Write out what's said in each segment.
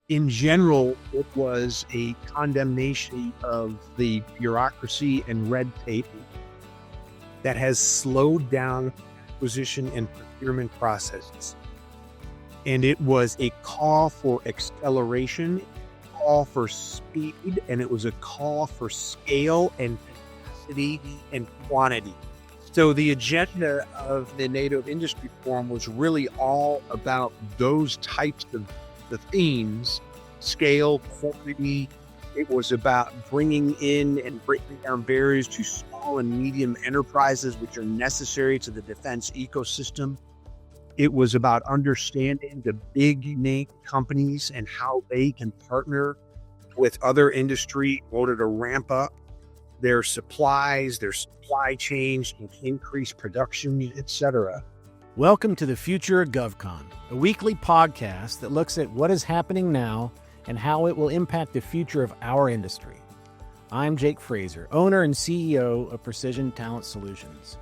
In general, it was a condemnation of the bureaucracy and red tape that has slowed down acquisition and procurement processes. And it was a call for acceleration, a call for speed, and it was a call for scale and capacity and quantity. So the agenda of the NATO Industry Forum was really all about those types of the themes: scale, quantity. It was about bringing in and breaking down barriers to small and medium enterprises, which are necessary to the defense ecosystem. It was about understanding the big name companies and how they can partner with other industry in order to ramp up their supplies, their supply chains, and increase production, etc. Welcome to the Future of GovCon, a weekly podcast that looks at what is happening now and how it will impact the future of our industry. I'm Jake Frazer, owner and CEO of Precision Talent Solutions.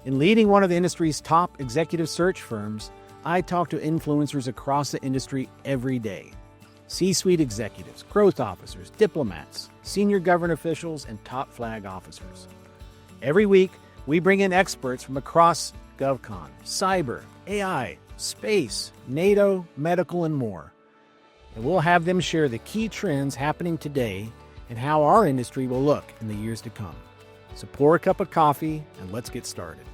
In leading one of the industry's top executive search firms, I talk to influencers across the industry every day. C-suite executives, growth officers, diplomats, senior government officials, and top flag officers. Every week, we bring in experts from across GovCon, cyber, AI, space, NATO, medical, and more. And we'll have them share the key trends happening today and how our industry will look in the years to come. So pour a cup of coffee and let's get started.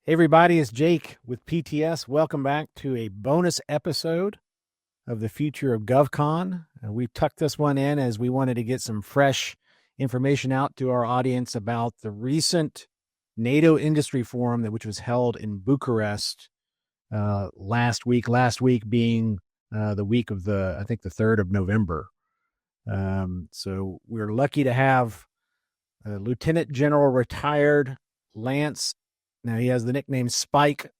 Hey everybody, it's Jake with PTS. Welcome back to a bonus episode of the Future of GovCon. We tucked this one in as we wanted to get some fresh information out to our audience about the recent NATO Industry Forum, which was held in Bucharest last week being the week of the 3rd of November. So we're lucky to have Lieutenant General retired Lance. Now he has the nickname Spike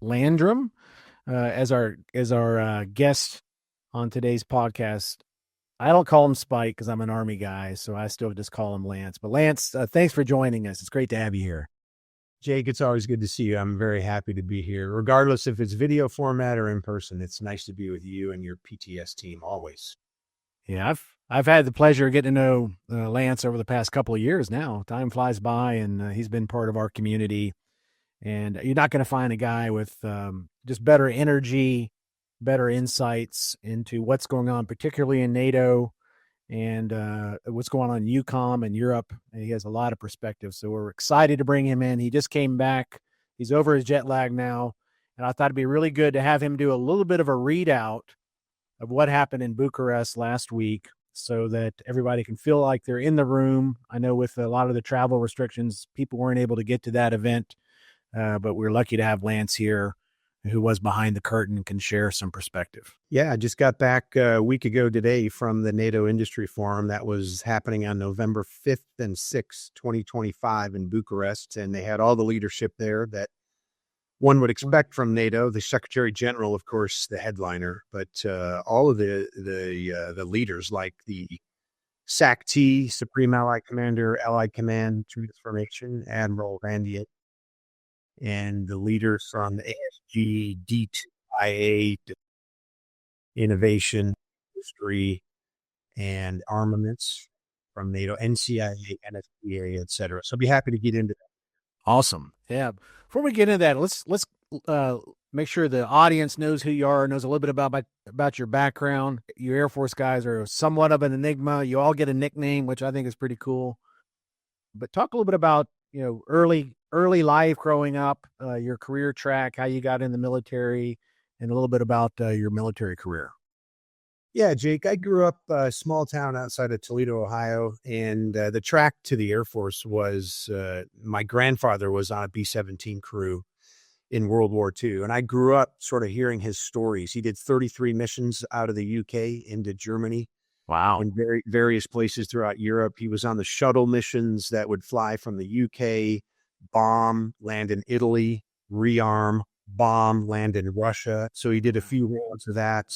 Landrum as our guest on today's podcast. I don't call him Spike because I'm an Army guy, so I still just call him Lance. But Lance, thanks for joining us. It's great to have you here. Jake, it's always good to see you. I'm very happy to be here. Regardless if it's video format or in person, it's nice to be with you and your PTS team always. Yeah, I've had the pleasure of getting to know Lance over the past couple of years now. Time flies by, and he's been part of our community. And you're not going to find a guy with just better energy, better insights into what's going on, particularly in NATO and what's going on in EUCOM and Europe. And he has a lot of perspective. So we're excited to bring him in. He just came back. He's over his jet lag now. And I thought it'd be really good to have him do a little bit of a readout of what happened in Bucharest last week so that everybody can feel like they're in the room. I know with a lot of the travel restrictions, people weren't able to get to that event. But we're lucky to have Lance here, who was behind the curtain and can share some perspective. Yeah, I just got back a week ago today from the NATO Industry Forum that was happening on November 5th and 6th, 2025 in Bucharest. And they had all the leadership there that one would expect from NATO. The Secretary General, of course, the headliner, but all of the leaders like the SAC-T, Supreme Allied Commander, Allied Command Transformation, Admiral Randiet, and the leaders from the ASG, DIA, Innovation, Industry, and Armaments from NATO, NCIA, NSPA, et cetera. So I'll be happy to get into that. Awesome. Yeah. Before we get into that, let's make sure the audience knows who you are, knows a little bit about your background. You Air Force guys are somewhat of an enigma. You all get a nickname, which I think is pretty cool. But talk a little bit about, early life growing up, your career track, how you got in the military, and a little bit about your military career. Yeah, Jake, I grew up a small town outside of Toledo, Ohio, and the track to the Air Force was my grandfather was on a B-17 crew in World War II, and I grew up sort of hearing his stories. He did 33 missions out of the UK into Germany. Wow. In various places throughout Europe. He was on the shuttle missions that would fly from the UK, bomb, land in Italy, rearm, bomb, land in Russia. So he did a few rounds of that,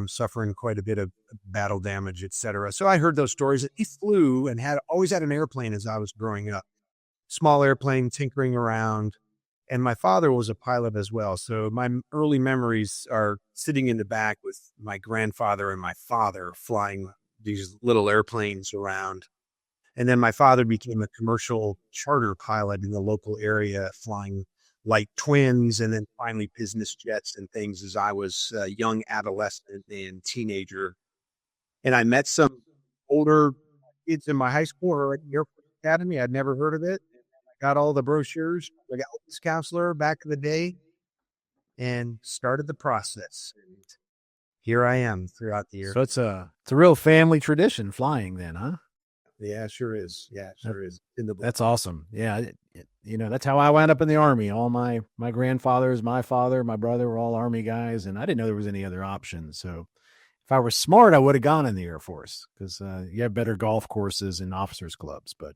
suffering quite a bit of battle damage, etc. So I heard those stories. He flew and always had an airplane as I was growing up. Small airplane, tinkering around. And my father was a pilot as well. So my early memories are sitting in the back with my grandfather and my father flying these little airplanes around. And then my father became a commercial charter pilot in the local area, flying light twins and then finally business jets and things as I was a young adolescent and teenager. And I met some older kids in my high school or at the Air Force Academy. I'd never heard of it. I got all the brochures. I got this counselor back in the day and started the process. And here I am throughout the year. So it's a real family tradition flying then, huh? Yeah, sure is. Yeah, sure is. That's awesome. Yeah. That's how I wound up in the Army. All my grandfathers, my father, my brother were all Army guys, and I didn't know there was any other options. So if I were smart, I would have gone in the Air Force because you have better golf courses and officers clubs, but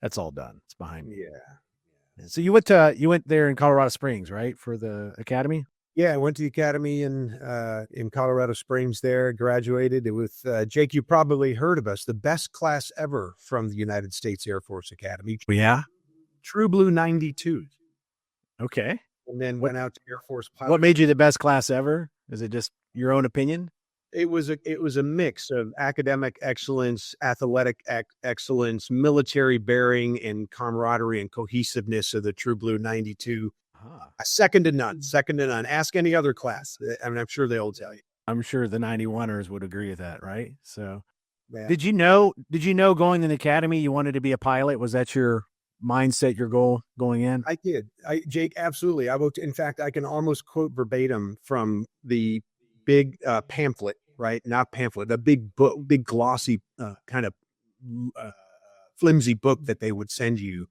that's all done. It's behind me. Yeah. So you went there in Colorado Springs, right, for the academy? Yeah, I went to the academy in Colorado Springs there, graduated with, Jake, you probably heard of us, the best class ever from the United States Air Force Academy. Yeah. True Blue 92. Okay. And then went out to Air Force pilot. What made you the best class ever? Is it just your own opinion? It was a mix of academic excellence, athletic excellence, military bearing, and camaraderie and cohesiveness of the True Blue 92. Second to none. Ask any other class. I mean, I'm sure they'll tell you. I'm sure the 91ers would agree with that, right? So Yeah. Did you know going to the academy you wanted to be a pilot? Was that your mindset, your goal going in? I did. Jake, absolutely. In fact, I can almost quote verbatim from the big pamphlet, right? Not pamphlet, a big book, big glossy kind of flimsy book that they would send you.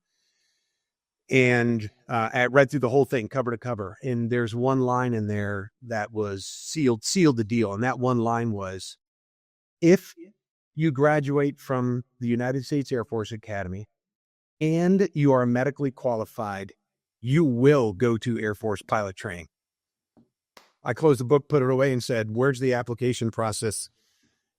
And I read through the whole thing cover to cover. And there's one line in there that was sealed the deal. And that one line was, if you graduate from the United States Air Force Academy and you are medically qualified, you will go to Air Force pilot training. I closed the book, put it away, and said, where's the application process?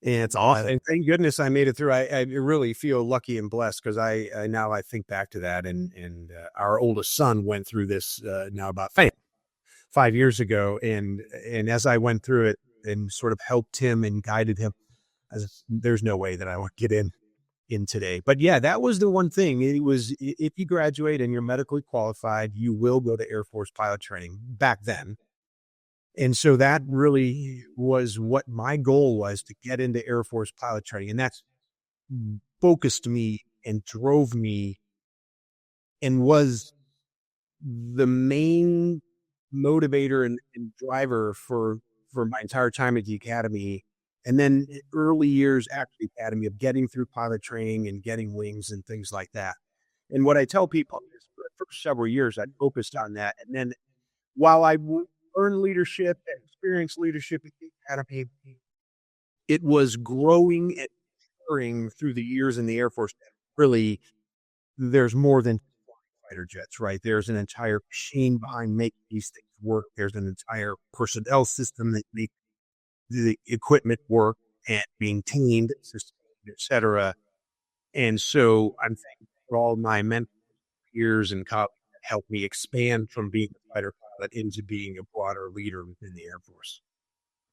And it's awesome. And thank goodness I made it through. I really feel lucky and blessed because I now think back to that. And our oldest son went through this now about 5 years ago. And as I went through it and sort of helped him and guided him, there's no way that I would get in today. But yeah, that was the one thing. It was, if you graduate and you're medically qualified, you will go to Air Force pilot training back then. And so that really was what my goal was, to get into Air Force pilot training. And that's focused me and drove me and was the main motivator and driver for my entire time at the academy. And then early years after the academy of getting through pilot training and getting wings and things like that. And what I tell people is, for the first several years, I focused on that. And then while I learned leadership and experienced leadership at the academy, it was growing and maturing through the years in the Air Force. Really, there's more than fighter jets, right? There's an entire machine behind making these things work. There's an entire personnel system that makes the equipment work and maintained, et cetera. And so I'm thankful for all my mentors, peers, and colleagues that helped me expand from being a fighter pilot into being a broader leader within the Air Force.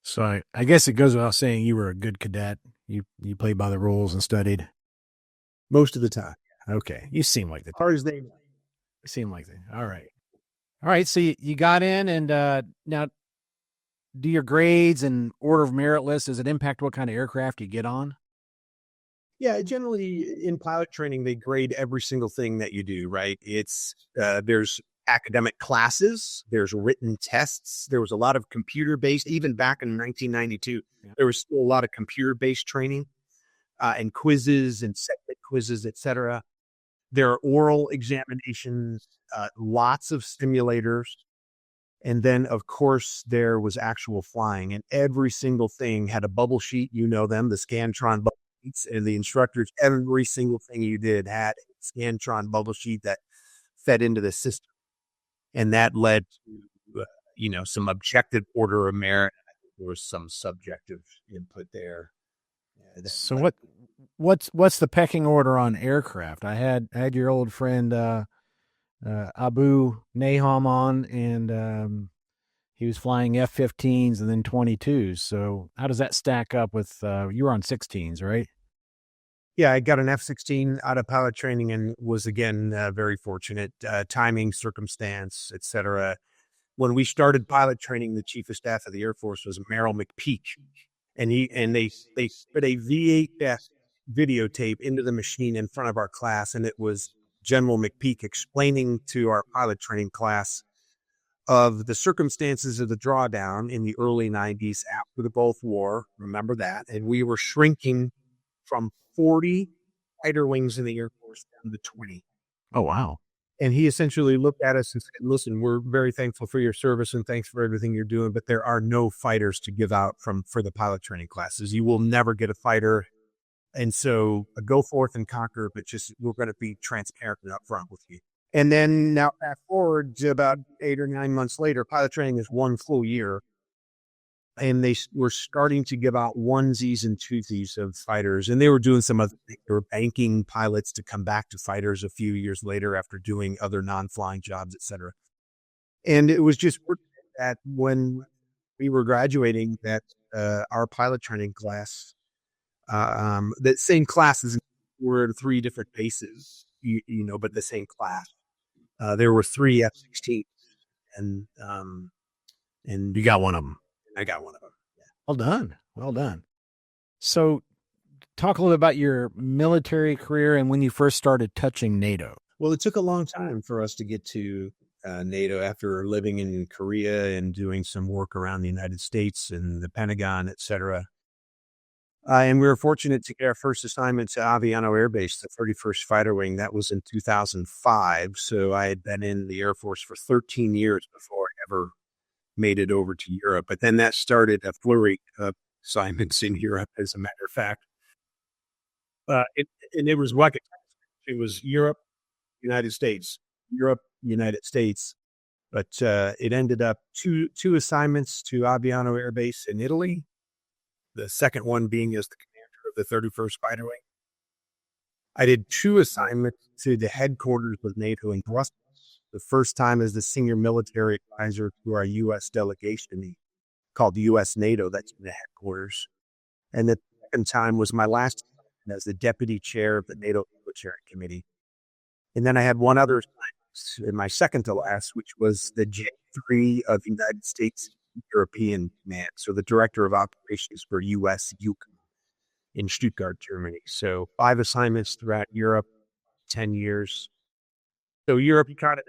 So I guess it goes without saying you were a good cadet. You played by the rules and studied most of the time. Okay, you seem like the hard as they seem like they. All right. So you got in, and now, do your grades and order of merit list, does it impact what kind of aircraft you get on? Yeah, generally in pilot training, they grade every single thing that you do, right? It's there's academic classes, there's written tests. There was a lot of computer-based, even back in 1992, there was still a lot of computer-based training and quizzes and segment quizzes, et cetera. There are oral examinations, lots of simulators. And then, of course, there was actual flying, and every single thing had a bubble sheet. You know them, the Scantron bubble sheets, and the instructors, every single thing you did had a Scantron bubble sheet that fed into the system. And that led to, some objective order of merit. I think there was some subjective input there. So what's the pecking order on aircraft? I had your old friend Abu Nahom on, and he was flying F-15s and then 22s. So how does that stack up with you were on 16s, right? Yeah, I got an F-16 out of pilot training and was again very fortunate. Timing, circumstance, etc. When we started pilot training, the chief of staff of the Air Force was Merrill McPeak, and they put a VHS videotape into the machine in front of our class, and it was General McPeak explaining to our pilot training class of the circumstances of the drawdown in the early 90s after the Gulf War. Remember that. And we were shrinking from 40 fighter wings in the Air Force down to 20. Oh, wow. And he essentially looked at us and said, listen, we're very thankful for your service and thanks for everything you're doing, but there are no fighters to give out for the pilot training classes. You will never get a fighter. And so go forth and conquer, but just we're going to be transparent and upfront with you. And then now fast forward to about 8 or 9 months later, pilot training is one full year. And they were starting to give out onesies and twosies of fighters. And they were doing some other things. They were banking pilots to come back to fighters a few years later after doing other non-flying jobs, et cetera. And it was just that when we were graduating, that our pilot training class, that same classes were in 3 different bases, but the same class. There were 3 F-16s, and You got one of them. I got one of them. Yeah. Well done. Well done. So talk a little bit about your military career and when you first started touching NATO. Well, it took a long time for us to get to NATO after living in Korea and doing some work around the United States and the Pentagon, et cetera. And we were fortunate to get our first assignment to Aviano Air Base, the 31st Fighter Wing. That was in 2005. So I had been in the Air Force for 13 years before I ever made it over to Europe. But then that started a flurry of assignments in Europe, as a matter of fact. It was like it was Europe, United States, Europe, United States. But it ended up two assignments to Aviano Air Base in Italy. The second one being as the commander of the 31st Fighter Wing. I did 2 assignments to the headquarters of NATO in Brussels. The first time as the senior military advisor to our U.S. delegation called U.S. NATO, that's in the headquarters. And the second time was my last time as the deputy chair of the NATO Military Committee. And then I had one other assignment in my second to last, which was the J3 of the United States European Command. So the director of operations for U.S. Yukon in Stuttgart, Germany. So 5 assignments throughout Europe, 10 years. So Europe, you kind of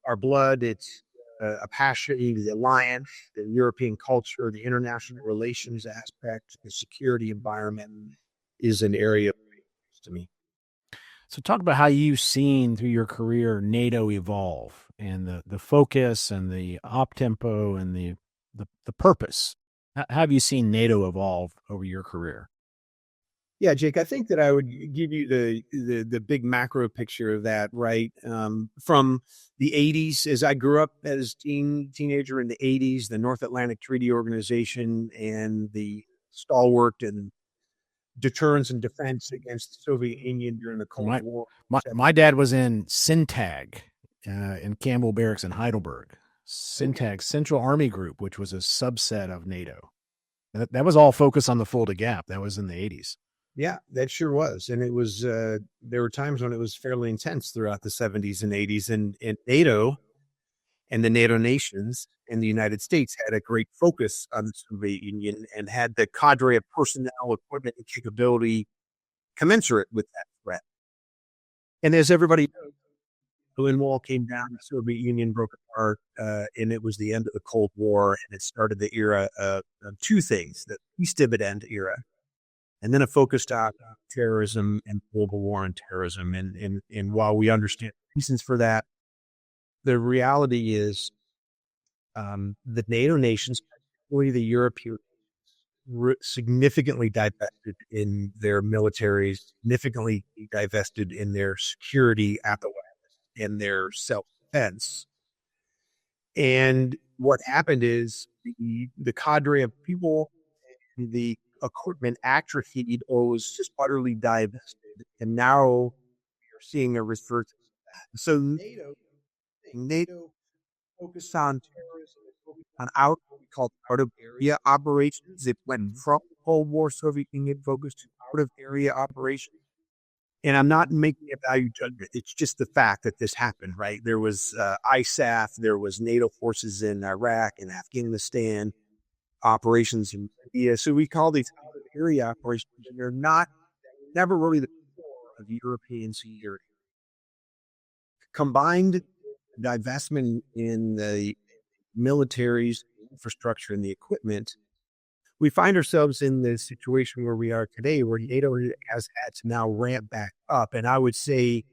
our blood. It's a passion, the alliance, the European culture, the international relations aspect, the security environment is an area of interest to me. So talk about how you've seen through your career NATO evolve and the focus and the op tempo and the purpose. How have you seen NATO evolve over your career? Yeah, Jake, I think that I would give you the big macro picture of that, right? From the 80s, as I grew up as teenager in the 80s, the North Atlantic Treaty Organization and the stalwart and deterrence and defense against the Soviet Union during the Cold War. My dad was in SINTAG in Campbell Barracks in Heidelberg. SINTAG, Central Army Group, which was a subset of NATO. That was all focused on the Fulda Gap. That was in the 80s. Yeah, that sure was. And it was, there were times when it was fairly intense throughout the 70s and 80s. And NATO and the NATO nations and the United States had a great focus on the Soviet Union and had the cadre of personnel, equipment, and capability commensurate with that threat. And as everybody knows, the Berlin Wall came down, the Soviet Union broke apart, and it was the end of the Cold War, and it started the era of 2 things, the peace dividend era, and then a focused on terrorism and global war on terrorism. And while we understand reasons for that, the reality is the NATO nations, particularly the European, significantly divested in their militaries, significantly divested in their security apparatus and their self-defense. And what happened is the cadre of people, the equipment atrophied or was just utterly divested. And now we're seeing a resurgence of that. So NATO thing. NATO focused on terrorism, it focused on what we called out of area operations. It went from Cold War Soviet Union focus to out of area operations. And I'm not making a value judgment. It's just the fact that this happened, right? There was ISAF, there was NATO forces in Iraq and Afghanistan, operations in India. So we call these out of area operations, and they're never really the core of European security. Combined divestment in the militaries, infrastructure, and the equipment, we find ourselves in the situation where we are today, where NATO has had to now ramp back up. And I would say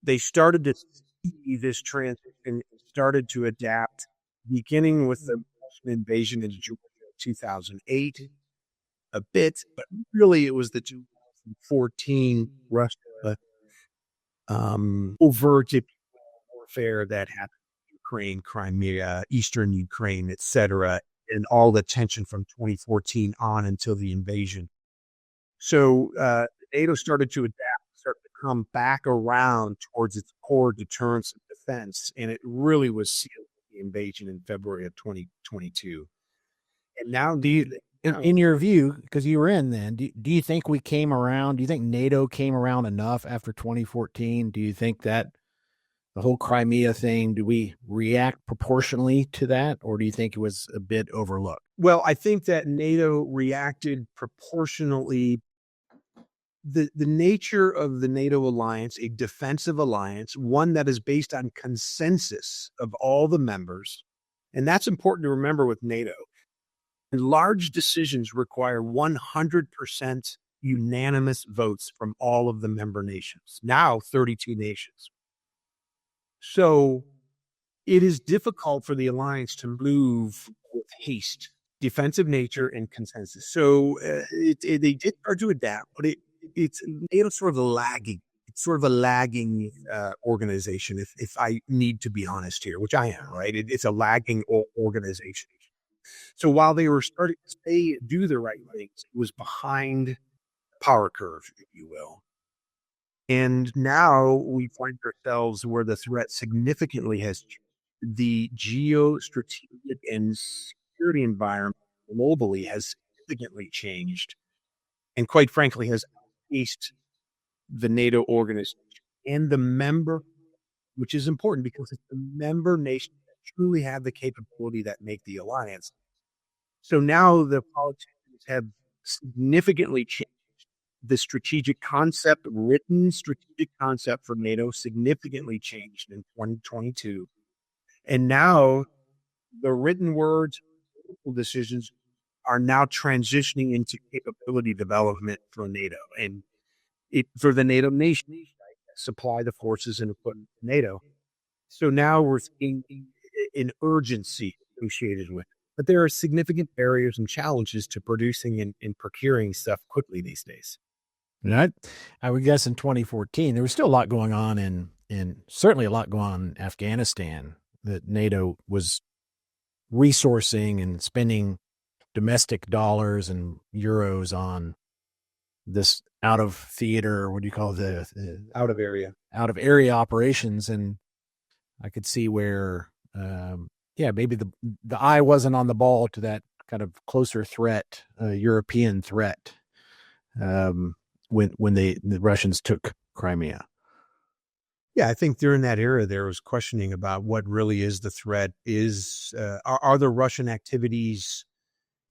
they started to see this transition and started to adapt, beginning with the Russian invasion in Georgia 2008, a bit, but really it was the 2014 Russia overt warfare that happened in Ukraine, Crimea, Eastern Ukraine, etc., and all the tension from 2014 on until the invasion. So NATO started to adapt, started to come back around towards its core deterrence and defense, and it really was sealed with the invasion in February of 2022. And now, in your view, because you were in then, do you think we came around? Do you think NATO came around enough after 2014? Do you think that the whole Crimea thing, do we react proportionally to that, or do you think it was a bit overlooked? Well, I think that NATO reacted proportionally. The nature of the NATO alliance, a defensive alliance, one that is based on consensus of all the members, and that's important to remember with NATO. Large decisions require 100% unanimous votes from all of the member nations, now 32 nations. So it is difficult for the alliance to move with haste, defensive nature, and consensus. So they did start to adapt, but it's sort of lagging. It's sort of a lagging organization, if I need to be honest here, which I am, right? It's a lagging organization. So while they were starting to do the right things, it was behind the power curve, if you will. And now we find ourselves where the threat significantly has changed. The geostrategic and security environment globally has significantly changed, and quite frankly has outpaced the NATO organization and the member, which is important because it's the member nations that truly have the capability that make the alliance. So now the politicians have significantly changed the strategic concept, written strategic concept for NATO significantly changed in 2022. And now the written words, decisions are now transitioning into capability development for NATO and for the NATO nation supply the forces and equipment to NATO. So now we're seeing an urgency associated with it. But there are significant barriers and challenges to producing and procuring stuff quickly these days. And I would guess in 2014, there was still a lot going on in certainly a lot going on in Afghanistan that NATO was resourcing and spending domestic dollars and euros on this out of theater, what do you call the out of area operations. And I could see where, maybe the eye wasn't on the ball to that kind of closer threat, European threat, when the Russians took Crimea. Yeah, I think during that era, there was questioning about what really is the threat. Are the Russian activities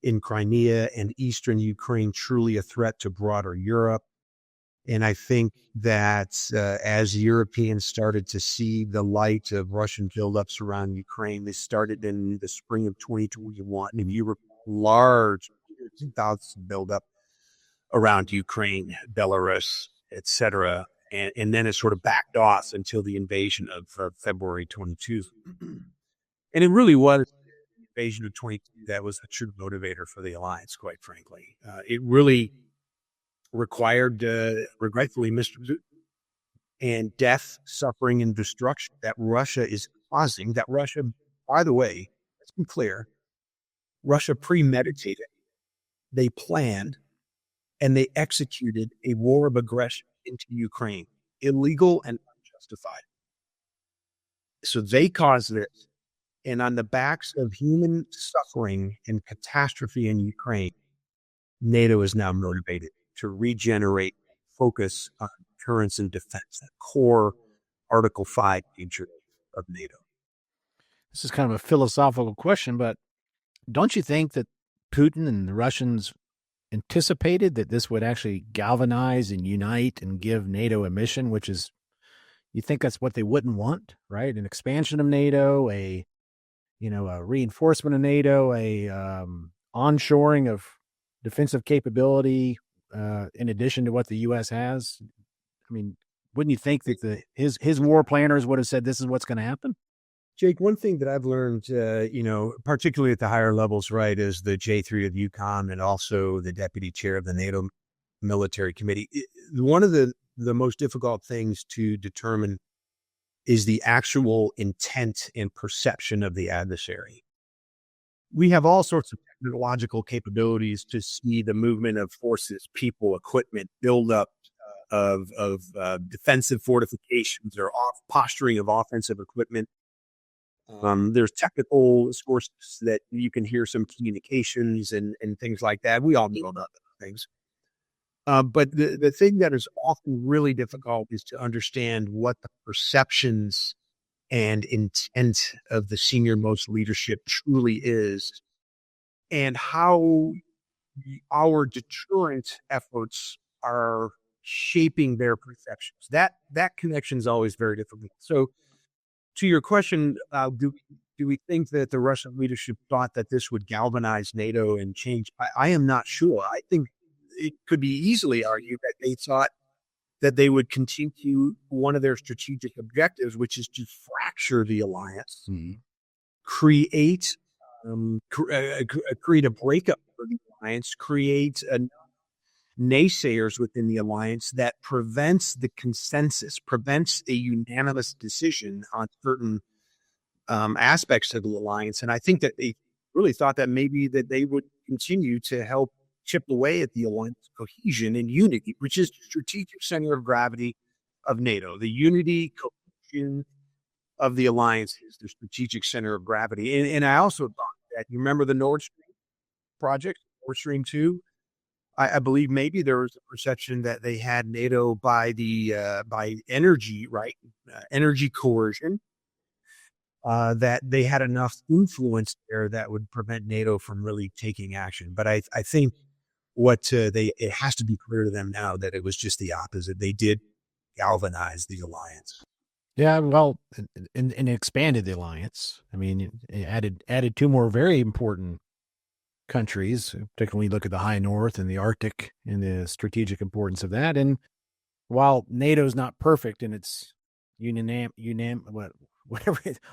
in Crimea and Eastern Ukraine truly a threat to broader Europe? And I think that as Europeans started to see the light of Russian buildups around Ukraine, they started in the spring of 2021 in Europe, large 2,000 buildup around Ukraine, Belarus, etc. And then it sort of backed off until the invasion of February 22. And it really was the invasion of 22 that was a true motivator for the alliance, quite frankly. It really required, regretfully, and death, suffering, and destruction that Russia is causing. That Russia, by the way, let's be clear, Russia premeditated, they planned, and they executed a war of aggression into Ukraine, illegal and unjustified. So they caused this. And on the backs of human suffering and catastrophe in Ukraine, NATO is now motivated to regenerate, focus on deterrence and defense, that core Article 5 nature of NATO. This is kind of a philosophical question, but don't you think that Putin and the Russians anticipated that this would actually galvanize and unite and give NATO a mission, which is, you think that's what they wouldn't want, right? An expansion of NATO, a reinforcement of NATO, a onshoring of defensive capability, in addition to what the U.S. has. I mean, wouldn't you think that his war planners would have said this is what's going to happen? Jake, one thing that I've learned, particularly at the higher levels, right, is the J3 of UCOM and also the deputy chair of the NATO Military Committee. One of the most difficult things to determine is the actual intent and perception of the adversary. We have all sorts of technological capabilities to see the movement of forces, people, equipment, buildup of defensive fortifications or posturing of offensive equipment. There's technical sources that you can hear some communications and things like that. We all know about things. But the thing that is often really difficult is to understand what the perceptions and intent of the senior most leadership truly is, and how our deterrent efforts are shaping their perceptions. That connection is always very difficult. So, to your question, do we think that the Russian leadership thought that this would galvanize NATO and change? I am not sure. I think it could be easily argued that they thought that they would continue one of their strategic objectives, which is to fracture the alliance, create a breakup for the alliance, create naysayers within the alliance that prevents the consensus, prevents a unanimous decision on certain aspects of the alliance. And I think that they really thought that maybe that they would continue to help chip away at the alliance cohesion and unity, which is the strategic center of gravity of NATO. The unity, cohesion of the alliance is the strategic center of gravity. And I also thought that, you remember the Nord Stream project, Nord Stream 2? I believe maybe there was a perception that they had NATO by energy, right? Energy coercion, that they had enough influence there that would prevent NATO from really taking action. But I think it has to be clear to them now that it was just the opposite. They did galvanize the alliance. Yeah, well, and expanded the alliance. I mean, it added two more very important countries, particularly look at the high north and the Arctic and the strategic importance of that. And while NATO's not perfect in its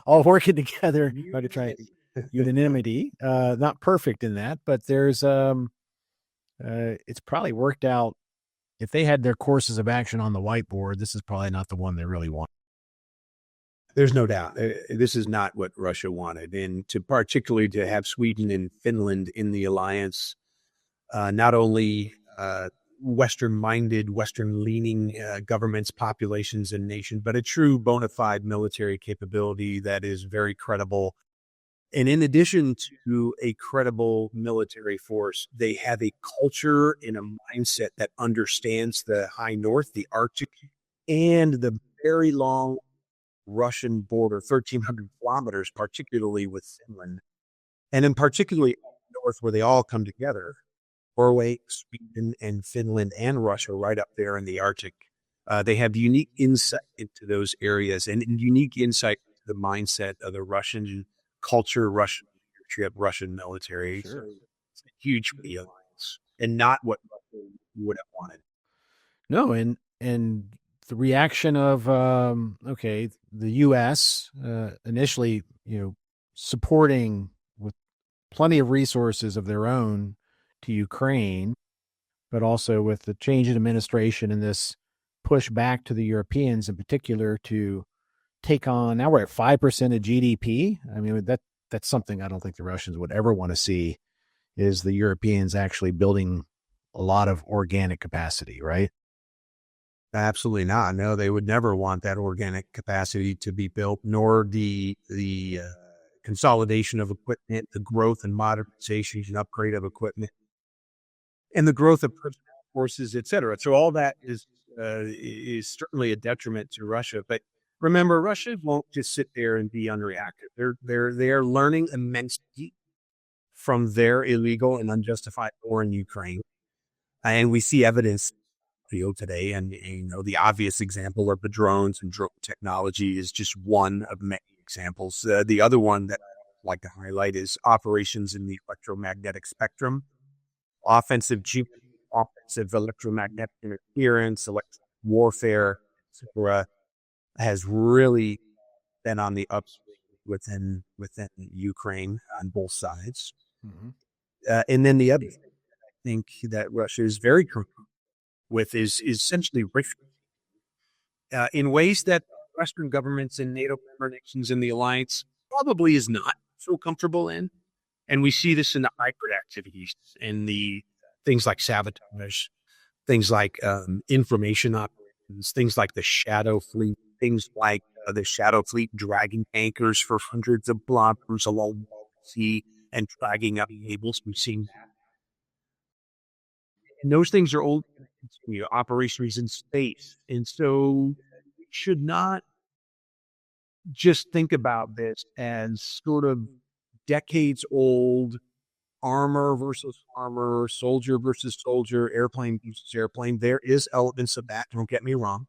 all working together, unanimity, not perfect in that, but there's it's probably worked out. If they had their courses of action on the whiteboard, this is probably not the one they really want. There's no doubt. This is not what Russia wanted. And particularly to have Sweden and Finland in the alliance, not only Western-minded, Western-leaning governments, populations, and nations, but a true bona fide military capability that is very credible. And in addition to a credible military force, they have a culture and a mindset that understands the high north, the Arctic, and the very long Russian border, 1,300 kilometers, particularly with Finland, and in particularly north where they all come together, Norway, Sweden, and Finland, and Russia right up there in the Arctic. They have unique insight into those areas and unique insight into the mindset of the Russian culture, Russian leadership, Russian military. Sure. So it's a huge for the alliance and not what Russia would have wanted. No, and the reaction of the U.S. Initially, supporting with plenty of resources of their own to Ukraine, but also with the change in administration and this push back to the Europeans in particular to take on. Now we're at 5% of GDP. I mean, that's something I don't think the Russians would ever want to see, is the Europeans actually building a lot of organic capacity, right? Absolutely not. No, they would never want that organic capacity to be built, nor the consolidation of equipment, the growth and modernization and upgrade of equipment, and the growth of personnel forces, et cetera. So all that is certainly a detriment to Russia. But remember, Russia won't just sit there and be unreactive. They're learning immensely from their illegal and unjustified war in Ukraine, and we see evidence field today. And the obvious example of the drones and drone technology is just one of many examples. The other one that I'd like to highlight is operations in the electromagnetic spectrum, offensive electromagnetic interference, electronic warfare, etc., has really been on the upswing within Ukraine on both sides. Mm-hmm. And then the other thing I think that Russia is very comfortable with is essentially risk in ways that Western governments and NATO member nations in the alliance probably is not so comfortable in. And we see this in the hybrid activities and the things like sabotage, things like information operations, things like the shadow fleet, things like the shadow fleet dragging anchors for hundreds of kilometers along the sea and dragging up cables. We've seen that. And those things are old operations in space. And so we should not just think about this as sort of decades old armor versus armor, soldier versus soldier, airplane versus airplane. There is elements of that. Don't get me wrong.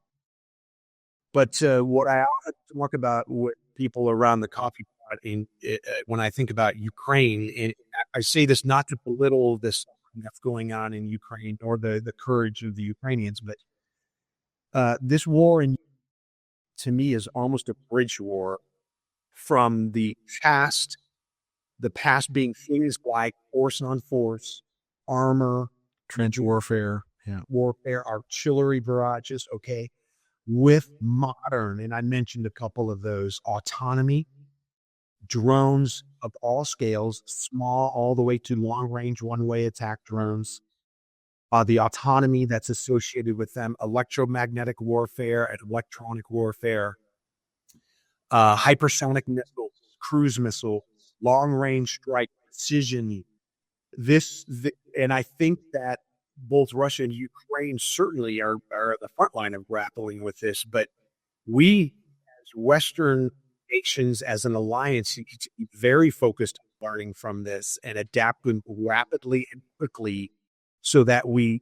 But what I often talk about with people around the coffee pot when I think about Ukraine, and I say this not to belittle this that's going on in Ukraine or the courage of the Ukrainians, but this war to me is almost a bridge war from the past being things like force on force, armor, Trench warfare, warfare, artillery barrages, okay, with modern, and I mentioned a couple of those, autonomy, drones of all scales, small all the way to long-range one-way attack drones, the autonomy that's associated with them, electromagnetic warfare and electronic warfare, hypersonic missiles, cruise missiles, long-range strike, precision. And I think that both Russia and Ukraine certainly are at the front line of grappling with this, but we as Western nations, as an alliance, need to be very focused on learning from this and adapting rapidly and quickly so that we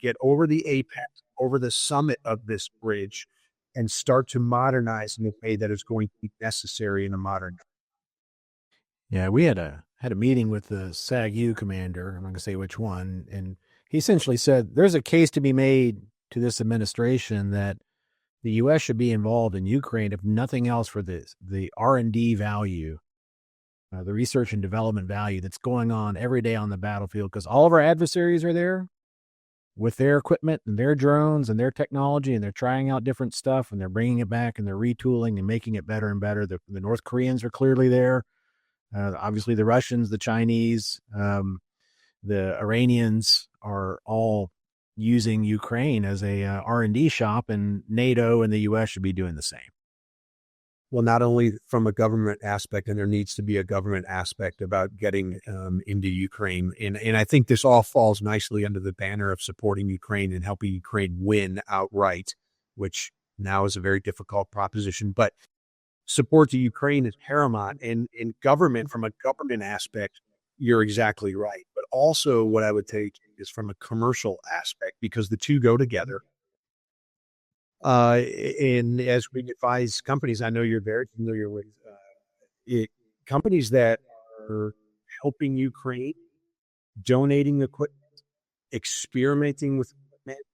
get over the apex, over the summit of this bridge, and start to modernize in a way that is going to be necessary in a modern. Yeah, we had a meeting with the SAG-U commander. I'm not going to say which one, and he essentially said there's a case to be made to this administration that the U.S. should be involved in Ukraine, if nothing else, for the R&D value, the research and development value that's going on every day on the battlefield, because all of our adversaries are there with their equipment and their drones and their technology, and they're trying out different stuff, and they're bringing it back, and they're retooling and making it better and better. The North Koreans are clearly there. Obviously, the Russians, the Chinese, the Iranians are all using Ukraine as a R&D shop, and NATO and the U.S. should be doing the same. Well, not only from a government aspect, and there needs to be a government aspect about getting into Ukraine. And I think this all falls nicely under the banner of supporting Ukraine and helping Ukraine win outright, which now is a very difficult proposition. But support to Ukraine is paramount, and in government, from a government aspect, you're exactly right. But also what I would take is from a commercial aspect, because the two go together. And as we advise companies, I know you're very familiar with companies that are helping Ukraine, donating equipment, experimenting with equipment,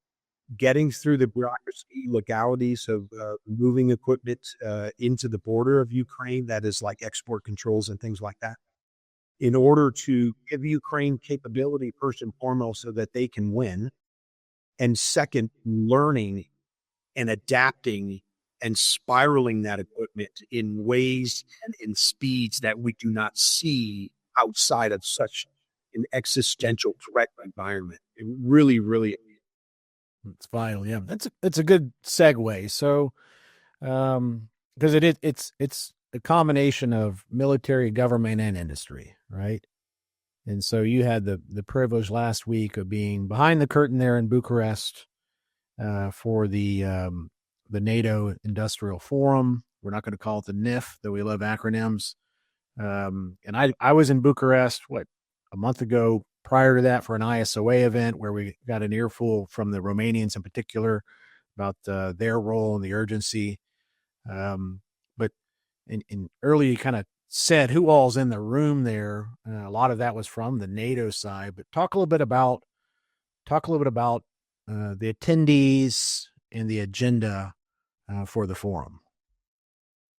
getting through the bureaucracy, legalities of moving equipment into the border of Ukraine, that is like export controls and things like that, in order to give Ukraine capability, first and foremost, so that they can win. And second, learning and adapting and spiraling that equipment in ways and in speeds that we do not see outside of such an existential threat environment. It really, really It's vital. Yeah, it's a good segue. So, because it's a combination of military, government, and industry, right? And so you had the privilege last week of being behind the curtain there in Bucharest for the NATO Industrial Forum. We're not going to call it the NIF, though we love acronyms. And I was in Bucharest a month ago. Prior to that, for an ISOA event where we got an earful from the Romanians in particular about their role and the urgency. But in early, you kind of said who all's in the room there. A lot of that was from the NATO side. But talk a little bit about the attendees and the agenda for the forum.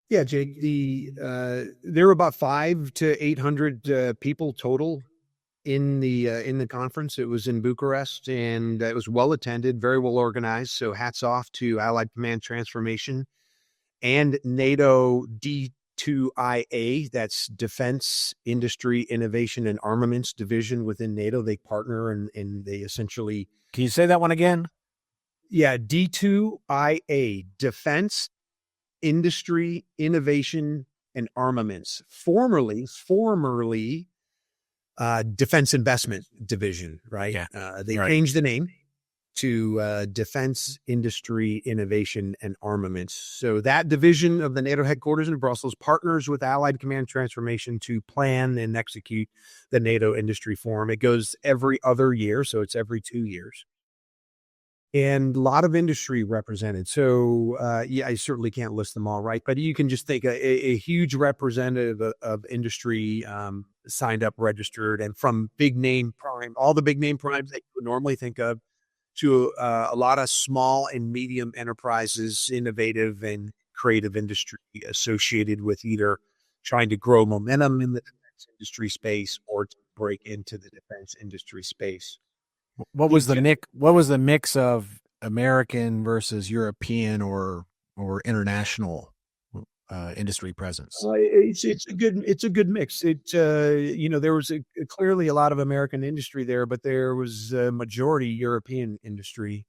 Yeah, Jake. There were about 500 to 800 people total in the conference. It was in Bucharest, and it was well attended, very well organized. So hats off to Allied Command Transformation and NATO D2IA. That's Defense Industry Innovation and Armaments Division within NATO. They partner and they essentially. Can you say that one again? Yeah, D2IA, Defense Industry Innovation and Armaments, formerly Defense Investment Division, right? Yeah. They changed the name to Defense Industry Innovation and Armaments. So that division of the NATO headquarters in Brussels partners with Allied Command Transformation to plan and execute the NATO Industry Forum. It goes every other year, so it's every 2 years. And a lot of industry represented. So, I certainly can't list them all, right? But you can just think a huge representative of industry signed up, registered, and from big name prime, all the big name primes that you would normally think of, to a lot of small and medium enterprises, innovative and creative industry associated with either trying to grow momentum in the defense industry space or to break into the defense industry space. What was the mix of American versus European or international industry presence? It's a good mix. There was clearly a lot of American industry there, but there was a majority European industry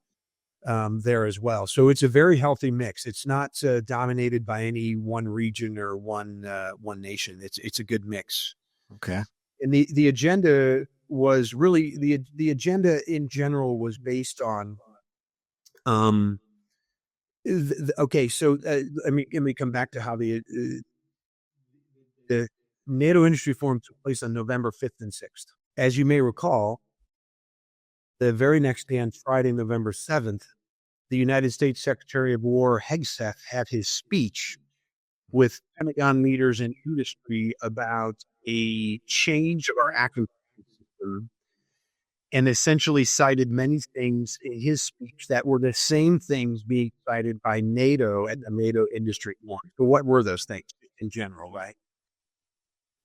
there as well. So it's a very healthy mix. It's not dominated by any one region or one nation. It's a good mix. Okay. And the agenda was really the agenda in general was based on okay, so let me come back to how the NATO Industry Forum took place on November 5th and 6th. As you may recall, the very next day on Friday, November 7th, the United States Secretary of War Hegseth had his speech with Pentagon leaders and industry about a change of our active system, and essentially cited many things in his speech that were the same things being cited by NATO at the NATO Industry Forum. So what were those things in general, right?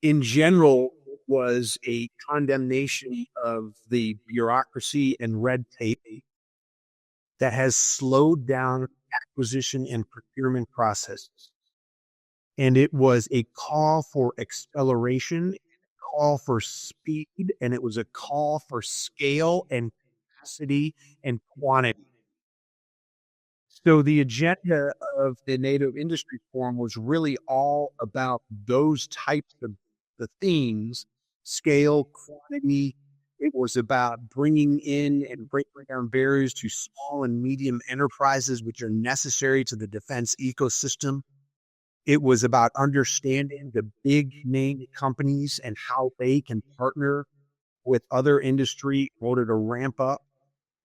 In general, it was a condemnation of the bureaucracy and red tape that has slowed down acquisition and procurement processes. And it was a call for acceleration, call for speed, and it was a call for scale and capacity and quantity. So the agenda of the NATO Industry Forum was really all about those types of the themes: scale, quantity. It was about bringing in and breaking down barriers to small and medium enterprises, which are necessary to the defense ecosystem. It was about understanding the big name companies and how they can partner with other industry in order to ramp up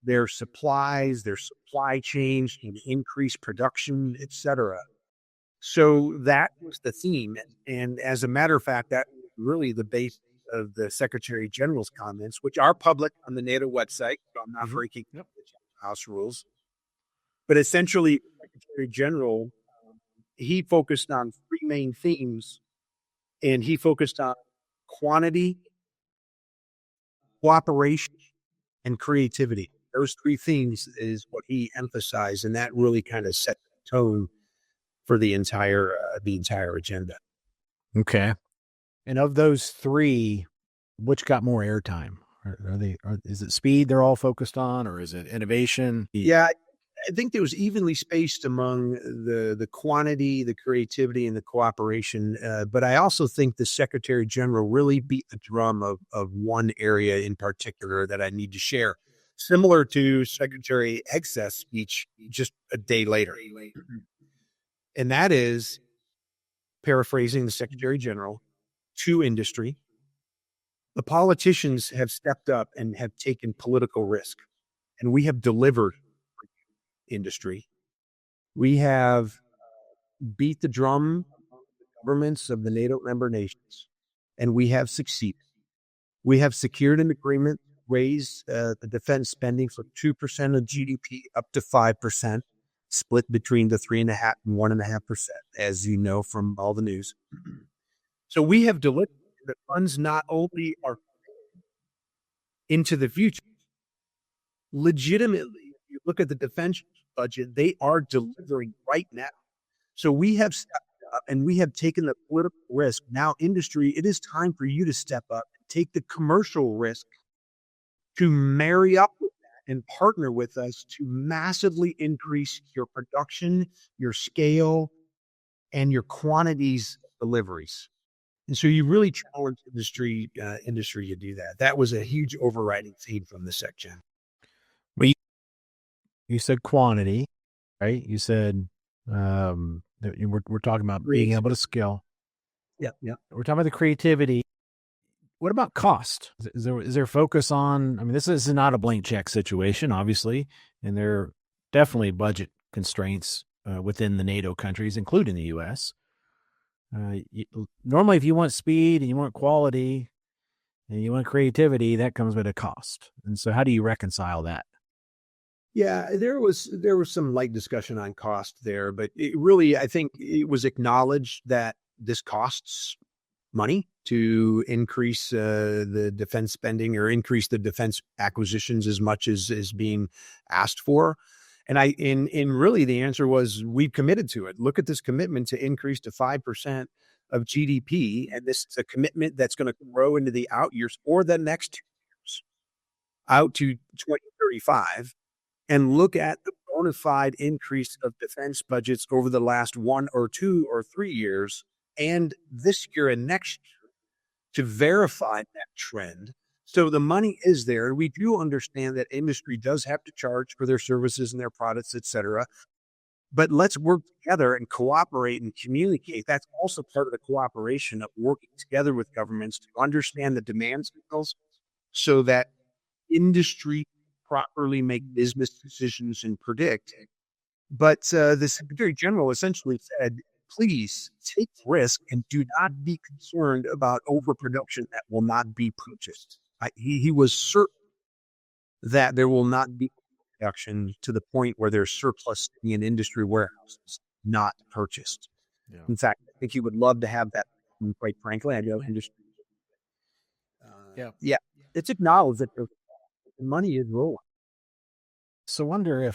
their supplies, their supply chains, and increase production, etc. So that was the theme. And as a matter of fact, that was really the base of the Secretary General's comments, which are public on the NATO website. So I'm not breaking the House rules. But essentially, Secretary General, he focused on 3 main themes, and he focused on quantity, cooperation, and creativity. Those 3 themes is what he emphasized, and that really kind of set the tone for the entire agenda. Okay. And of those 3, which got more airtime? Is it speed they're all focused on, or is it innovation? Yeah, I think there was evenly spaced among the quantity, the creativity, and the cooperation. But I also think the Secretary General really beat the drum of one area in particular that I need to share, similar to Secretary Excess speech just a day later. And that is, paraphrasing the Secretary General, to industry. The politicians have stepped up and have taken political risk, and we have delivered industry. We have beat the drum among the governments of the NATO member nations, and we have succeeded. We have secured an agreement to raise the defense spending from 2% of GDP up to 5%, split between the 3.5% and 1.5%, as you know from all the news. So we have delivered. The funds not only are into the future, legitimately, if you look at the defense budget, they are delivering right now. So we have stepped up and we have taken the political risk. Now, industry, it is time for you to step up and take the commercial risk to marry up with that and partner with us to massively increase your production, your scale, and your quantities of deliveries. And so you really challenge industry to do that. That was a huge overriding theme from the SecGen. Well, you said quantity, right? You said we're talking about being able to scale. Yeah. We're talking about the creativity. What about cost? Is there focus on? I mean, this is not a blank check situation, obviously, and there are definitely budget constraints within the NATO countries, including the U.S. Normally, if you want speed and you want quality and you want creativity, that comes with a cost. And so how do you reconcile that? Yeah, there was some light discussion on cost there, but it really, I think it was acknowledged that this costs money to increase the defense spending or increase the defense acquisitions as much as is being asked for. And really the answer was, we've committed to it. Look at this commitment to increase to 5% of GDP. And this is a commitment that's going to grow into the out years or the next 2 years out to 2035. And look at the bona fide increase of defense budgets over the last 1 or 2 or 3 years and this year and next year to verify that trend. So the money is there. We do understand that industry does have to charge for their services and their products, et cetera. But let's work together and cooperate and communicate. That's also part of the cooperation of working together with governments to understand the demand signals so that industry properly make business decisions and predict. But the Secretary General essentially said, please take risk and do not be concerned about overproduction that will not be purchased. He was certain that there will not be production to the point where there's surplus in industry warehouses not purchased. Yeah. In fact, I think he would love to have that. Quite frankly, I know industry. Yeah, it's acknowledged that the money is rolling. So, wonder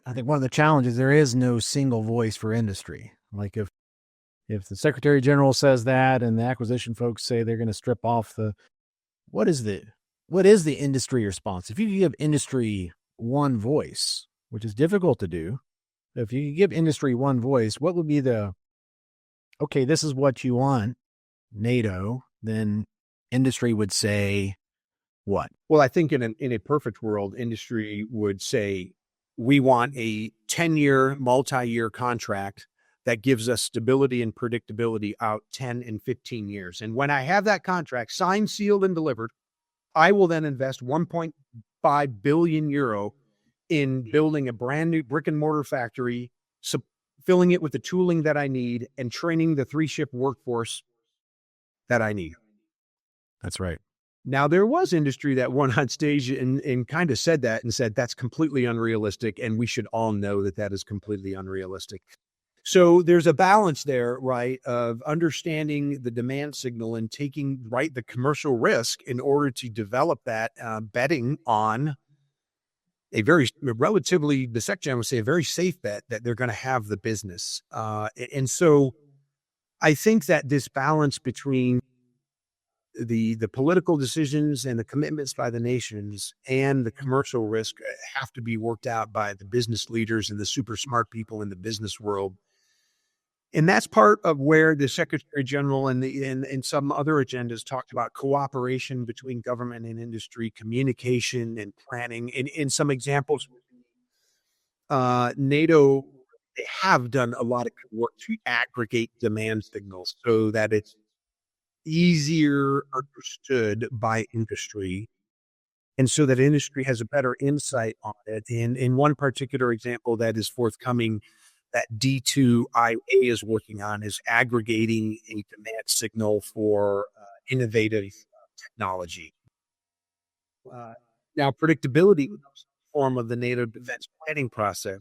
I think one of the challenges, there is no single voice for industry. Like if the Secretary General says that and the acquisition folks say they're going to strip off what is the industry response? If you give industry one voice, which is difficult to do, if you give industry one voice, what would be okay, this is what you want, NATO, then industry would say what? Well, I think in a perfect world, industry would say, we want a 10-year, multi-year contract that gives us stability and predictability out 10 and 15 years. And when I have that contract signed, sealed, and delivered, I will then invest 1.5 billion euro in building a brand new brick and mortar factory, filling it with the tooling that I need, and training the 3-shift workforce that I need. That's right. Now, there was industry that went on stage and kind of said that and said that's completely unrealistic, and we should all know that that is completely unrealistic. So there's a balance there, right, of understanding the demand signal and taking, right, the commercial risk in order to develop that, betting on a very relatively, the SecGen would say, a very safe bet that they're going to have the business. And so I think that this balance between the political decisions and the commitments by the nations and the commercial risk have to be worked out by the business leaders and the super smart people in the business world. And that's part of where the Secretary General and some other agendas talked about cooperation between government and industry, communication and planning. And in some examples, NATO, they have done a lot of work to aggregate demand signals so that it's easier understood by industry, and so that industry has a better insight on it. And in one particular example that is forthcoming, that D2IA is working on is aggregating a demand signal for innovative technology. Now, predictability was a form of the NATO defense planning process.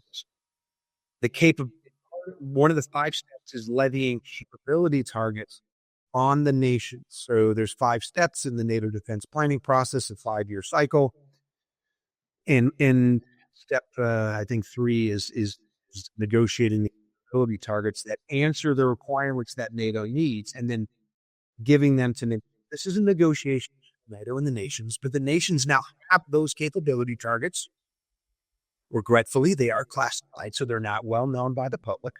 One of the 5 steps is levying capability targets on the nations. So there's 5 steps in the NATO defense planning process, a 5-year cycle. And in step, I think 3 is negotiating the capability targets that answer the requirements that NATO needs, and then giving them to NATO. This is a negotiation with NATO and the nations, but the nations now have those capability targets. Regretfully, they are classified, so they're not well known by the public.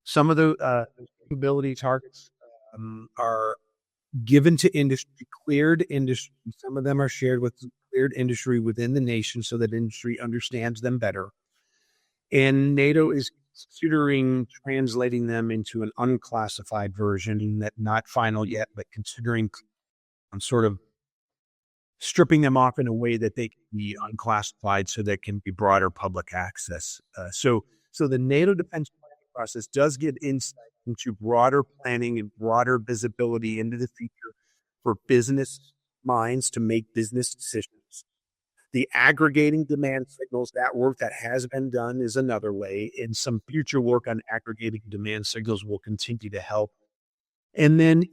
Some of the capability targets are given to industry, cleared industry. Some of them are shared with cleared industry within the nation so that industry understands them better. And NATO is considering translating them into an unclassified version, that not final yet, but considering sort of stripping them off in a way that they can be unclassified so that can be broader public access. So the NATO defense planning process does give insight into broader planning and broader visibility into the future for business minds to make business decisions. The aggregating demand signals, that work that has been done is another way, and some future work on aggregating demand signals will continue to help. And then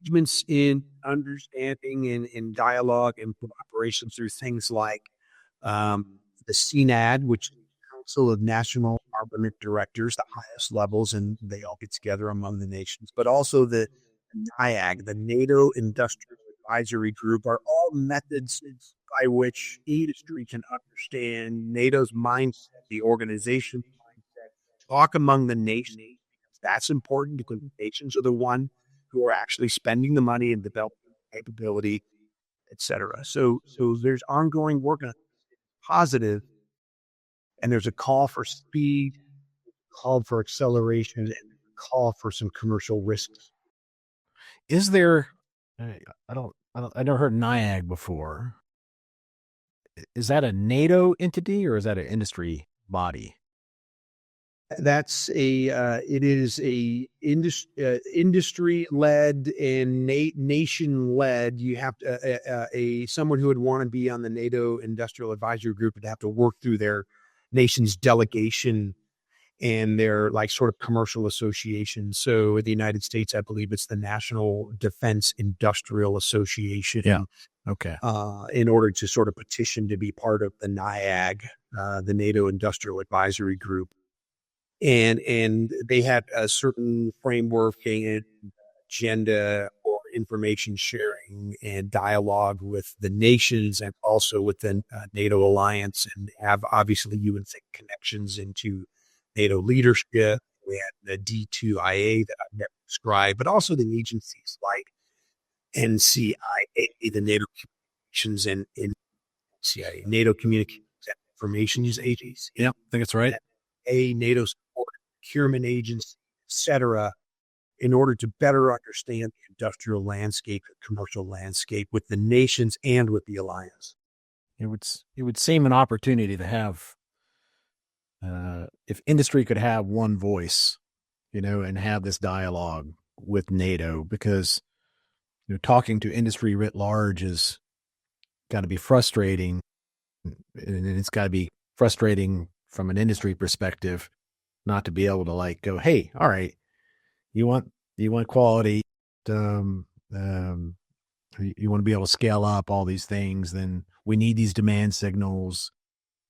engagements in understanding and in dialogue and cooperation through things like the CNAD, which is the Council of National Armament Directors, the highest levels, and they all get together among the nations, but also the NIAG, the NATO Industrial Advisory Group, are all methods by which industry can understand NATO's mindset, the organization's mindset, talk among the nations. That's important because the nations are the one who are actually spending the money and developing capability, et cetera. So there's ongoing work on positive, and there's a call for speed, call for acceleration, and a call for some commercial risks. Is there? I never heard NIAG before. Is that a NATO entity or is that an industry body? That's it is a industry led and nation led. You have to, someone who would want to be on the NATO Industrial Advisory Group would have to work through their nation's delegation and their like sort of commercial association. So in the United States, I believe it's the National Defense Industrial Association. Yeah. Okay. In order to sort of petition to be part of the NIAG, the NATO Industrial Advisory Group. And they had a certain framework and agenda for information sharing and dialogue with the nations and also with the NATO alliance, and have obviously U.S. connections into NATO leadership. We had the D2IA that I've never described, but also the agencies like NCIA, the NATO Communications and NCIA, NATO Communications and Information Agency. Yeah, I think that's right. A NATO support procurement agency, et cetera, in order to better understand the industrial landscape and commercial landscape with the nations and with the alliance. It would seem an opportunity to have, if industry could have one voice, and have this dialogue with NATO, because talking to industry writ large is got to be frustrating, and it's got to be frustrating from an industry perspective, not to be able to go, hey, all right, you want quality, you want to be able to scale up all these things, then we need these demand signals.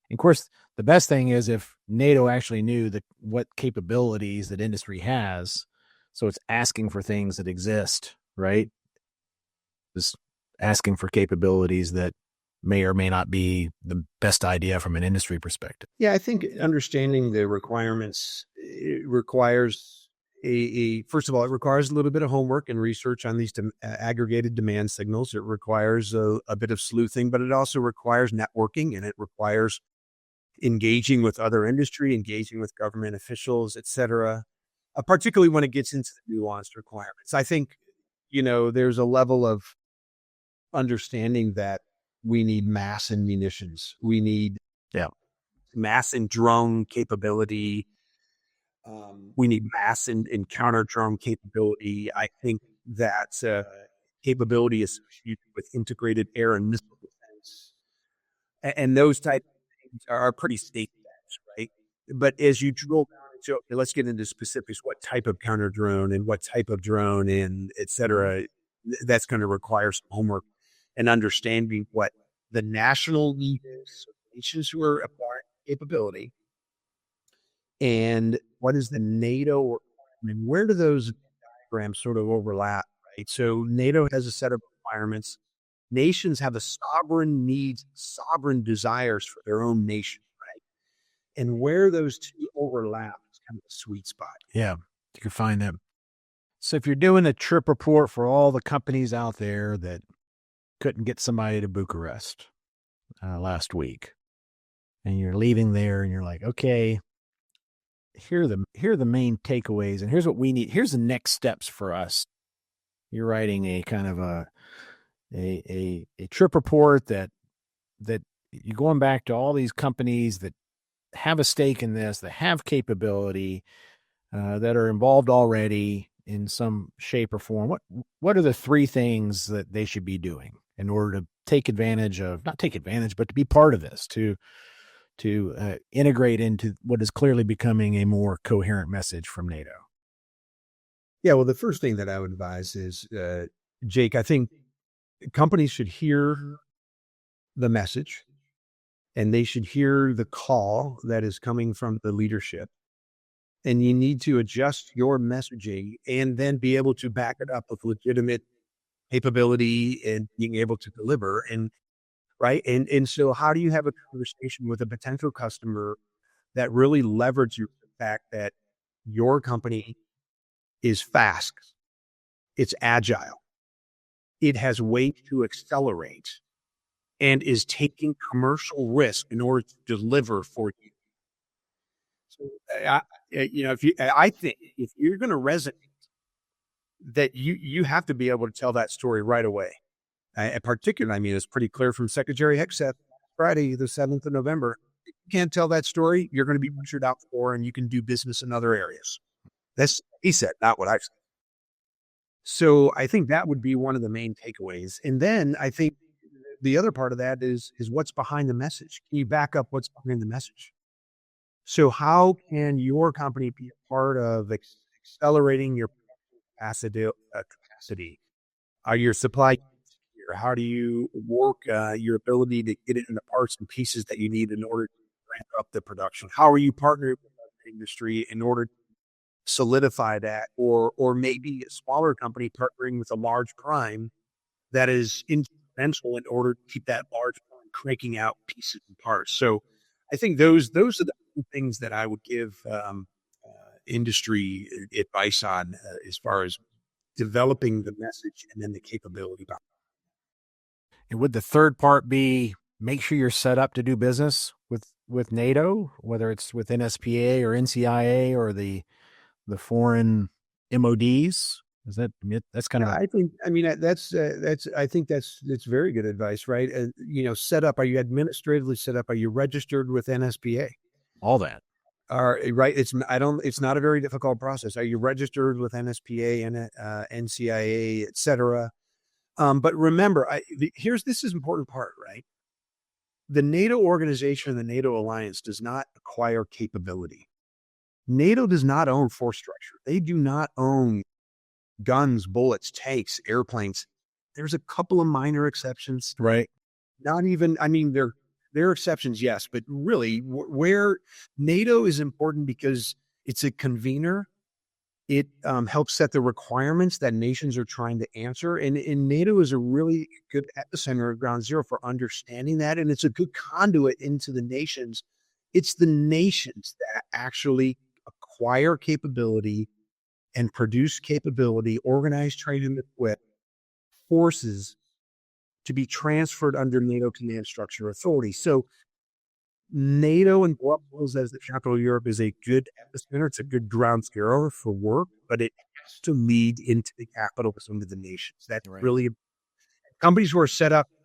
And of course, the best thing is if NATO actually knew what capabilities that industry has, so it's asking for things that exist, right? is asking for capabilities that may or may not be the best idea from an industry perspective. Yeah, I think understanding the requirements, it requires first of all, it requires a little bit of homework and research on these aggregated demand signals. It requires a bit of sleuthing, but it also requires networking, and it requires engaging with other industry, engaging with government officials, et cetera, particularly when it gets into the nuanced requirements. I think, there's a level of understanding that we need mass in munitions. We need mass in drone capability. We need mass in counter drone capability. I think that capability associated with integrated air and missile defense and those type of things are pretty state bets, right? But as you drill down into, okay, let's get into specifics, what type of counter drone and what type of drone and et cetera, that's going to require some homework and understanding what the national need is, nations who are acquiring capability, and what is the NATO requirement? Where do those diagrams sort of overlap, right? So NATO has a set of requirements. Nations have a sovereign needs, sovereign desires for their own nation, right? And where those two overlap is kind of a sweet spot. Yeah, you can find them. So if you're doing a trip report for all the companies out there that couldn't get somebody to Bucharest last week, and you're leaving there and you're like, okay, here are the main takeaways, and here's what we need. Here's the next steps for us. You're writing a kind of a trip report that you're going back to all these companies that have a stake in this, that have capability, that are involved already in some shape or form. What are the three things that they should be doing in order to not take advantage, but to be part of this, to integrate into what is clearly becoming a more coherent message from NATO? Yeah, well, the first thing that I would advise is, Jake, I think companies should hear the message and they should hear the call that is coming from the leadership. And you need to adjust your messaging and then be able to back it up with legitimate capability and being able to deliver. And right. And so how do you have a conversation with a potential customer that really leverages the fact that your company is fast, it's agile, it has ways to accelerate, and is taking commercial risk in order to deliver for you? So, I think if you're going to resonate, that you have to be able to tell that story right away. In particular, I mean, it's pretty clear from Secretary Hegseth Friday, the 7th of November. If you can't tell that story, you're going to be pressured out for, and you can do business in other areas. That's he said, not what I said. So I think that would be one of the main takeaways. And then I think the other part of that is what's behind the message. Can you back up what's behind the message? So how can your company be a part of accelerating your capacity? Are your supply here? How do you work your ability to get it into parts and pieces that you need in order to ramp up the production? How are you partnering with the industry in order to solidify that? Or maybe a smaller company partnering with a large prime that is instrumental in order to keep that large prime cranking out pieces and parts. So I think those are the things that I would give industry advice on as far as developing the message and then the capability behind it. And would the third part be make sure you're set up to do business with NATO, whether it's with NSPA or NCIA or the foreign MODs? Is that's kind of? I think that's very good advice, right? Set up. Are you administratively set up? Are you registered with NSPA? All that. Right. It's not a very difficult process. Are you registered with NSPA and NCIA, et cetera? But remember, this is an important part, right? The NATO organization, the NATO alliance does not acquire capability. NATO does not own force structure. They do not own guns, bullets, tanks, airplanes. There's a couple of minor exceptions. Right. Not even, I mean, there are exceptions, yes, but really where NATO is important because it's a convener, It helps set the requirements that nations are trying to answer. And NATO is a really good epicenter of ground zero for understanding that. And it's a good conduit into the nations. It's the nations that actually acquire capability and produce capability, organize, train, and equip forces to be transferred under NATO command structure authority. So NATO and Brussels as the capital of Europe is a good epicenter. It's a good ground zero for work, but it has to lead into the capitalism of the nations. That's Right. really companies who are set up to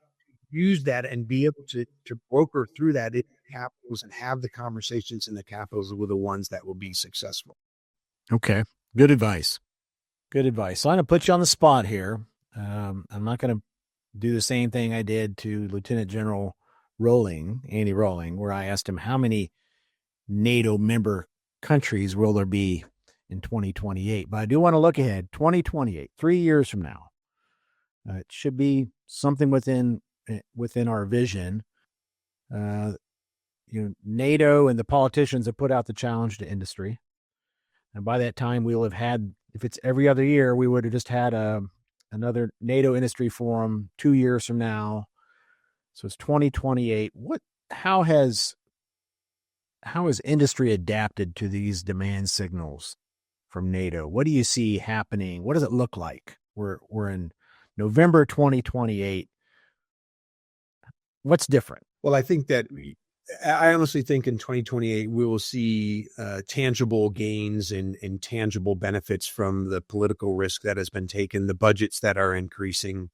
use that and be able to broker through that in capitals and have the conversations in the capitals with the ones that will be successful. Okay. Good advice. Good advice. So I'm going to put you on the spot here. I'm not going to do the same thing I did to Lieutenant General Andy Rolling, where I asked him how many NATO member countries will there be in 2028. But I do want to look ahead. 2028, 3 years from now. It should be something within our vision. NATO and the politicians have put out the challenge to industry. And by that time, we'll have had, if it's every other year, we would have just had another NATO Industry Forum 2 years from now. So it's 2028. How has industry adapted to these demand signals from NATO? What do you see happening? What does it look like? We're in November 2028. What's different? Well, I honestly think in 2028, we will see tangible gains and tangible benefits from the political risk that has been taken, the budgets that are increasing.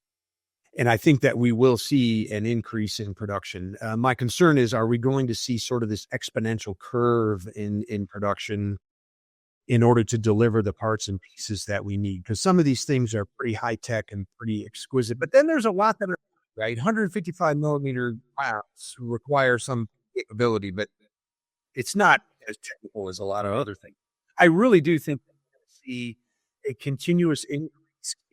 And I think that we will see an increase in production. My concern is, are we going to see sort of this exponential curve in production in order to deliver the parts and pieces that we need? Because some of these things are pretty high tech and pretty exquisite, but then there's a lot that are, right? 155 millimeter rounds require some capability, but it's not as technical as a lot of other things. I really do think we're going to see a continuous increase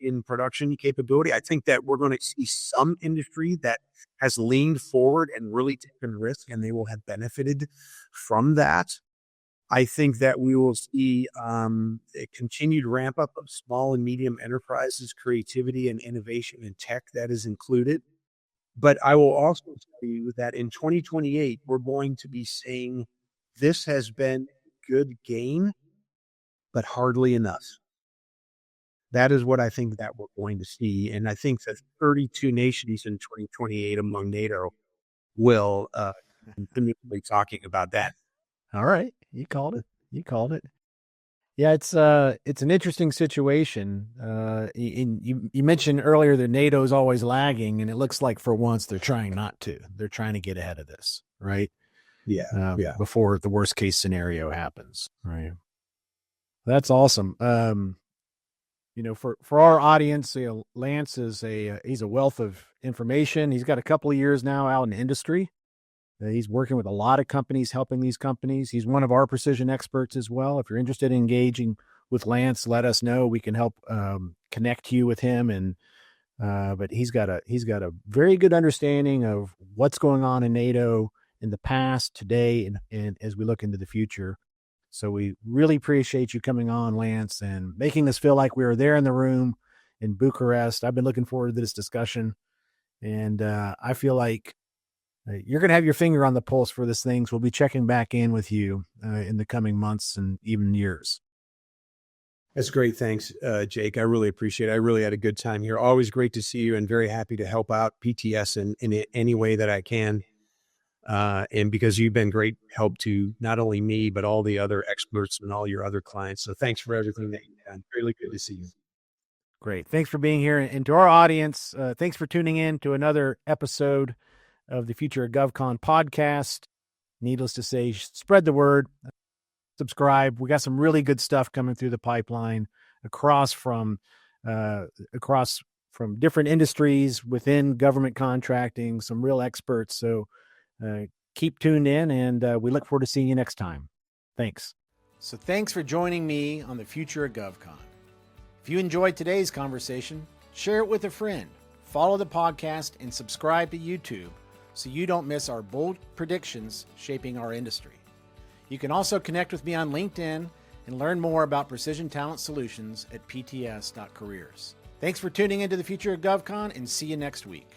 in production capability. I think that we're going to see some industry that has leaned forward and really taken risk, and they will have benefited from that. I think that we will see a continued ramp up of small and medium enterprises, creativity and innovation and tech that is included. But I will also tell you that in 2028, we're going to be saying this has been good gain, but hardly enough. That is what I think that we're going to see. And I think that 32 nations in 2028 among NATO will continually talking about that. All right. You called it. Yeah, it's an interesting situation. You mentioned earlier that NATO is always lagging, and it looks like for once they're trying not to. They're trying to get ahead of this, right? Yeah. Before the worst case scenario happens, right? That's awesome. For our audience, Lance is he's a wealth of information. He's got a couple of years now out in industry. He's working with a lot of companies, helping these companies. He's one of our precision experts as well. If you're interested in engaging with Lance, let us know. We can help connect you with him. But he's got a very good understanding of what's going on in NATO in the past, today, and as we look into the future. So we really appreciate you coming on, Lance, and making us feel like we were there in the room in Bucharest. I've been looking forward to this discussion, and I feel like you're going to have your finger on the pulse for this thing. So we'll be checking back in with you in the coming months and even years. That's great. Thanks, Jake. I really appreciate it. I really had a good time here. Always great to see you, and very happy to help out PTS in any way that I can. And because you've been great help to not only me, but all the other experts and all your other clients. So thanks for everything that you've done. Really good to see you. Great. Thanks for being here. And to our audience, thanks for tuning in to another episode of the Future of GovCon podcast. Needless to say, spread the word, subscribe. We got some really good stuff coming through the pipeline across from different industries within government contracting, some real experts. So keep tuned in, and we look forward to seeing you next time. Thanks. So thanks for joining me on the Future of GovCon. If you enjoyed today's conversation, share it with a friend, follow the podcast, and subscribe to YouTube so you don't miss our bold predictions shaping our industry. You can also connect with me on LinkedIn and learn more about Precision Talent Solutions at pts.careers. Thanks for tuning into the Future of GovCon, and see you next week.